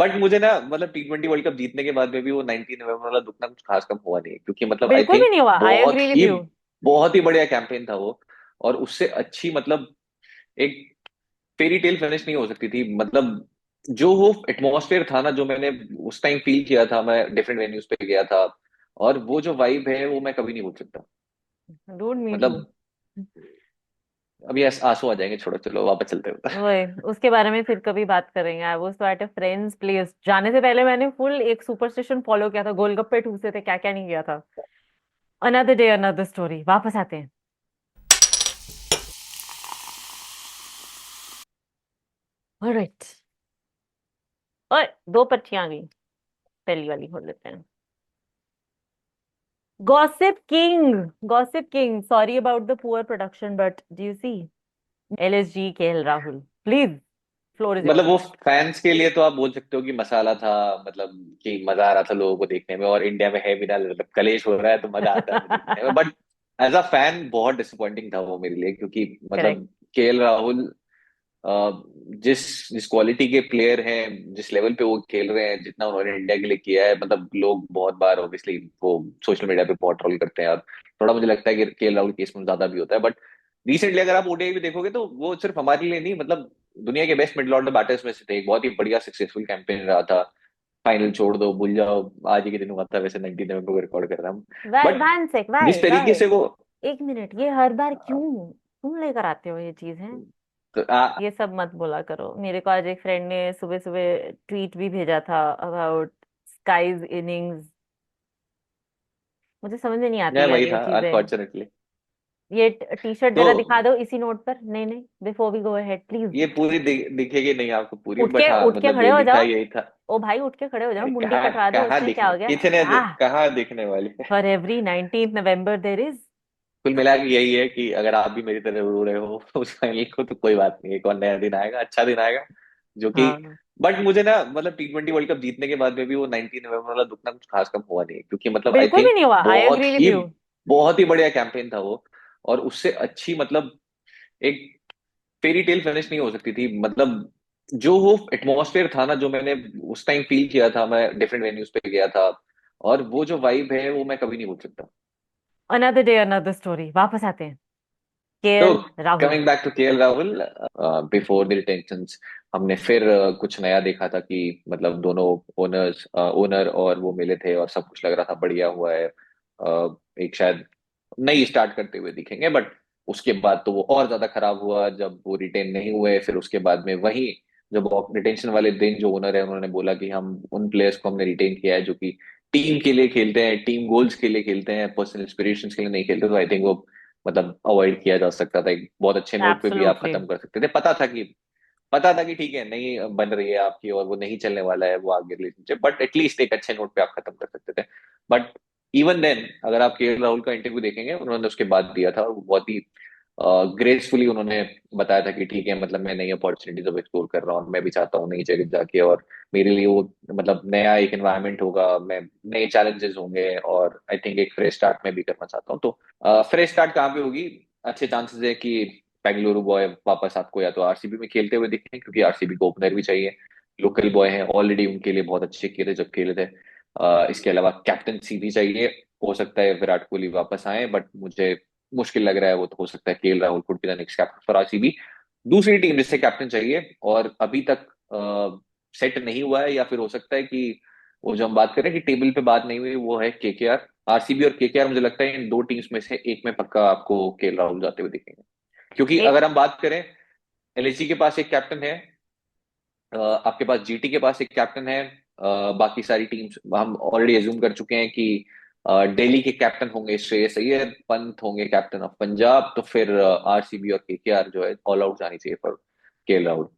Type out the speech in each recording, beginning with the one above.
But मुझे ना मतलब T20 वर्ल्ड कप जीतने के बाद में भी वो 19 नवंबर वाला दुख ना कुछ खास कम हुआ नहीं, क्योंकि मतलब आई बिल्कुल भी थिंक नहीं हुआ, आई बहुत एग्री विद ही यू। बहुत ही बढ़िया कैंपेन था वो। और उससे अच्छी मतलब एक फेरी टेल फिनिश नहीं हो सकती थी। मतलब जो वो एटमॉस्फेयर था ना, जो मैंने उस टाइम फील किया था, मैं डिफरेंट वेन्यूज पे गया था, और वो जो वाइब है वो मैं कभी नहीं भूल सकता। Dude me too. मतलब अभी आंसू आ जाएंगे, छोड़ो, चलो वापस चलते हैं। वही, उसके बारे में फिर कभी बात करेंगे। आई वाज तो एट अ फ्रेंड्स प्लेस, जाने से पहले मैंने फुल एक सुपरस्टिशन फॉलो किया था, गोलगप्पे ठूसे थे, क्या क्या नहीं किया था। अनदर डे अनदर स्टोरी, वापस आते हैं। ऑलराइट। और दो पर्चियां आ गई, पहली वाली खोल लेते हैं। Gossip king, gossip king, sorry about the poor production but do you see LSG KL Rahul, please, floor is मतलब योर्स। वो फैंस के लिए तो आप बोल सकते हो कि मसाला था, मतलब कि मजा आ रहा था लोगों को देखने में, और इंडिया में है भी ना, मतलब कलेश हो रहा है तो मजा आता है देखने में। बट एज अ फैन बहुत डिसअपॉइंटिंग था वो मेरे लिए, क्योंकि करेक्ट। मतलब केएल राहुल अ, जिस जिस क्वालिटी के प्लेयर हैं, जिस लेवल पे वो खेल रहे हैं, जितना उन्होंने इंडिया के लिए किया है, मतलब लोग बहुत बार ऑब्वियसली वो सोशल मीडिया पे बहुत ट्रोल करते हैं, और थोड़ा मुझे लगता है कि केएल राहुल केस में ज्यादा भी होता है। बट रिसेंटली अगर आप ओडीआई भी देखोगे तो वो सिर्फ हमारे लिए नहीं, मतलब दुनिया के बेस्ट मिडिल ऑर्डर बैटर्स में से थे। एक बहुत ही बढ़िया सक्सेसफुल कैंपेन रहा था। फाइनल छोड़ दो, भूल जाओ, आज ही के दिन हुआ था वैसे, 19 नवंबर को रिकॉर्ड कर रहा हूँ। बट वन सेक, जिस वाई तरीके वाई, से वो एक मिनट, ये हर बार क्यों तुम लेकर आते हो ये चीज है? तो, ये सब मत बोला करो। मेरे को आज एक फ्रेंड ने सुबह सुबह ट्वीट भी भेजा था अबाउट स्काईज इनिंग्स। मुझे समझ में नहीं आती यार वही ये था चीजें। अनफॉर्चुनेटली। ये टी शर्ट तो जरा दिखा दो इसी नोट पर, नहीं नहीं, before we go ahead please. ये पूरी दिखेगी नहीं आपको पूरी, उठ बट के हाँ उठ के मतलब खड़े जो हो लिखा जाओ। यही था। ओ भाई, उठ के खड़े हो जाओ, अरे मुंडी कहाँ कटवा दो, कहाँ उसमें क्या दिखने हो गया। कितने आह, कहाँ दिखने वाली है। For every 19th November there is. कुल मिला के यही है कि अगर आप भी मेरी तरह रो रहे हो उस फाइनल को, तो कोई बात नहीं, एक और नया दिन आएगा, अच्छा दिन आएगा, जो कि हाँ, बट मुझे ना मतलब T20 वर्ल्ड कप जीतने के बाद में भी वो 19 नवंबर वाला दुख ना कुछ खास कम हुआ नहीं, क्योंकि मतलब आई बिल्कुल भी थिंक नहीं हुआ, आई बहुत एग्री विद ही यू। बहुत ही बढ़िया कैंपेन था वो। और उससे अच्छी मतलब एक फेरी टेल फिनिश नहीं हो सकती थी। मतलब जो वो एटमॉस्फेयर था ना, जो मैंने उस टाइम फील किया था, मैं डिफरेंट वेन्यूज पे गया था, और वो जो वाइब है वो मैं कभी नहीं भूल सकता। अनदर डे अनदर स्टोरी, वापस आते हैं। तो KL Rahul. Coming back to KL Rahul, before the retentions हमने फिर कुछ नया देखा था कि मतलब दोनों ओनर और वो मिले थे, और सब कुछ लग रहा था बढ़िया हुआ है। एक शायद नई स्टार्ट करते हुए दिखेंगे, बट उसके बाद तो वो और ज्यादा खराब हुआ जब वो रिटेन नहीं हुए। फिर उसके बाद में वही जब रिटेंशन वाले दिन, जो ओनर है उन्होंने बोला कि हम उन प्लेयर्स को हमने रिटेन किया है जो कि टीम के लिए खेलते हैं, टीम गोल्स के लिए खेलते हैं, पर्सनल इंस्पिरेशंस के लिए नहीं खेलते, तो आई थिंक वो मतलब अवॉइड किया जा सकता था। एक बहुत अच्छे नोट पे भी आप एब्सोल्युटली। खत्म कर सकते थे। पता था कि ठीक है, नहीं बन रही है आपकी और वो नहीं चलने वाला है वो आगे रिलेशनशिप, बट एटलीस्ट एक अच्छे नोट पे आप खत्म कर सकते थे। बट इवन देन अगर आप केएल राहुल का इंटरव्यू देखेंगे, उन्होंने उसके बाद दिया था, और वो बहुत ही ग्रेसफुली उन्होंने बताया था कि ठीक है, मतलब मैं नई अपॉर्चुनिटीज अब एक्सप्लोर कर रहा हूँ, मैं भी चाहता हूँ नई जगह जाके, और मेरे लिए वो मतलब नया एक एनवायरनमेंट होगा, मैं नए चैलेंजेस होंगे, और आई थिंक एक फ्रेश स्टार्ट मैं भी करना चाहता हूँ। तो फ्रेश स्टार्ट कहाँ पे होगी? अच्छे चांसेस है कि बेंगलुरु बॉय वापस आपको या तो आरसीबी में खेलते हुए दिखें, क्योंकि आरसीबी को ओपनर भी चाहिए। लोकल बॉय हैं ऑलरेडी, उनके लिए बहुत अच्छे खेले जब खेले थे। इसके अलावा कैप्टनसी भी चाहिए। हो सकता है विराट कोहली वापस आए, बट मुझे मुश्किल लग रहा है, वो तो हो सकता है KL Rahul could be the next captain for RCB. दूसरी टीम जिससे कैप्टन चाहिए और अभी तक सेट नहीं हुआ है, या फिर हो सकता है कि वो जो हम बात करें कि टेबल पे बात नहीं हुई, वो है केकेआर। आरसीबी और केकेआर, मुझे लगता है इन दो टीम्स में से एक में पक्का आपको केएल राहुल जाते हुए दिखेंगे। क्योंकि एक। अगर हम बात करें, एलएसजी के पास एक कैप्टन है, आपके पास जीटी के पास एक कैप्टन है, बाकी सारी टीम्स हम ऑलरेडी एज्यूम कर चुके हैं कि दिल्ली के कैप्टन होंगे श्रेयस अय्यर, पंत होंगे कैप्टन ऑफ पंजाब, तो फिर आरसीबी और केकेआर जो है ऑल आउट जानी चाहिए for KL Rahul.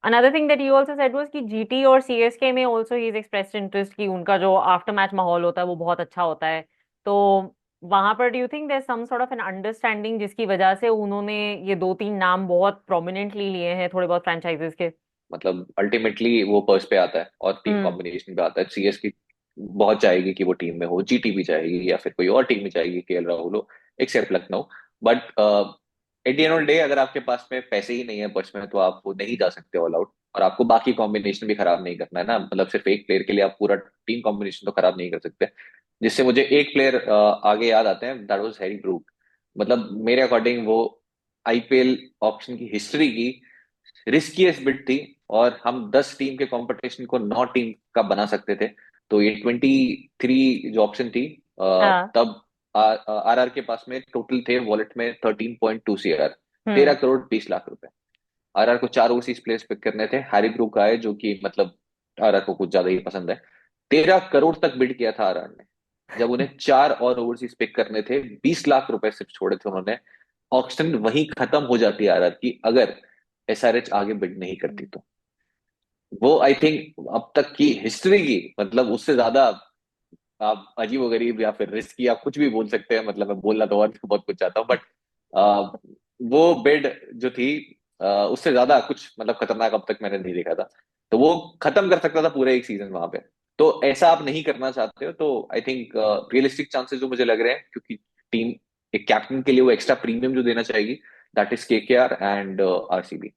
Another thing that you also said was कि जीटी और सीएसके में also he is expressed interest, कि उनका जो आफ्टर मैच माहौल होता है वो बहुत अच्छा होता है। तो वहां पर do you think there some sort of an understanding जिसकी वजह से उन्होंने ये दो तीन नाम बहुत प्रोमिनेंटली लिए हैं थोड़े बहुत फ्रेंचाइजेस के? मतलब अल्टीमेटली वो पर्स पे आता है और टीम हम्म। कॉम्बिनेशन पे आता है। सीएसके बहुत चाहेगी कि वो टीम में हो, जीटी भी चाहेगी, या फिर कोई और टीम भी चाहेगी केएल राहुल हो, except Lucknow. But at the end of the day, अगर आपके पास में पैसे ही नहीं है पर्स में, तो आप वो नहीं जा सकते ऑल आउट। और आपको बाकी कॉम्बिनेशन भी खराब नहीं करना है ना, मतलब सिर्फ एक प्लेयर के लिए आप पूरा टीम कॉम्बिनेशन तो खराब नहीं कर सकते। जिससे मुझे एक प्लेयर आगे याद आते हैं, दैट वाज हैरी ब्रूक। मतलब मेरे अकॉर्डिंग वो आईपीएल ऑप्शन की हिस्ट्री की रिस्कीएस्ट बिट थी, और हम 10 टीम के कंपटीशन को 9 टीम का बना सकते थे। तो ये 23 जो ऑप्शन थी हाँ। तब आर के पास में टोटल थे वॉलेट में 13.2 CR, तेरह हम्म। करोड़ 20 लाख रुपए। आरआर को 4 ओवरसीज प्लेयर्स पिक करने थे, हैरी ब्रूक आए जो कि मतलब आरआर को कुछ ज्यादा ही पसंद है। 13 करोड़ तक बिड किया था आरआर ने। जब उन्हें 4 और ओवरसीज पिक करने थे, 20 लाख रुपए सिर्फ छोड़े थे उन्होंने। ऑक्शन वहीं खत्म हो जाती है आरआर की, अगर एसआरएच आगे बिड नहीं करती तो। वो आई थिंक अब तक की हिस्ट्री की, मतलब उससे ज्यादा आप अजीबोगरीब या फिर रिस्की आप कुछ भी बोल सकते हैं, मतलब मैं बोलना तो और बहुत कुछ चाहता हूँ, बट वो बिड जो थी उससे ज्यादा कुछ मतलब खतरनाक अब तक मैंने नहीं देखा था। तो वो खत्म कर सकता था पूरे एक सीजन वहां पे। तो ऐसा आप नहीं करना चाहते हो तो आई थिंक रियलिस्टिक चांसेस जो मुझे लग रहे हैं, क्योंकि टीम एक कैप्टन के लिए वो एक्स्ट्रा प्रीमियम जो देना चाहेगी, that is KKR and RCB.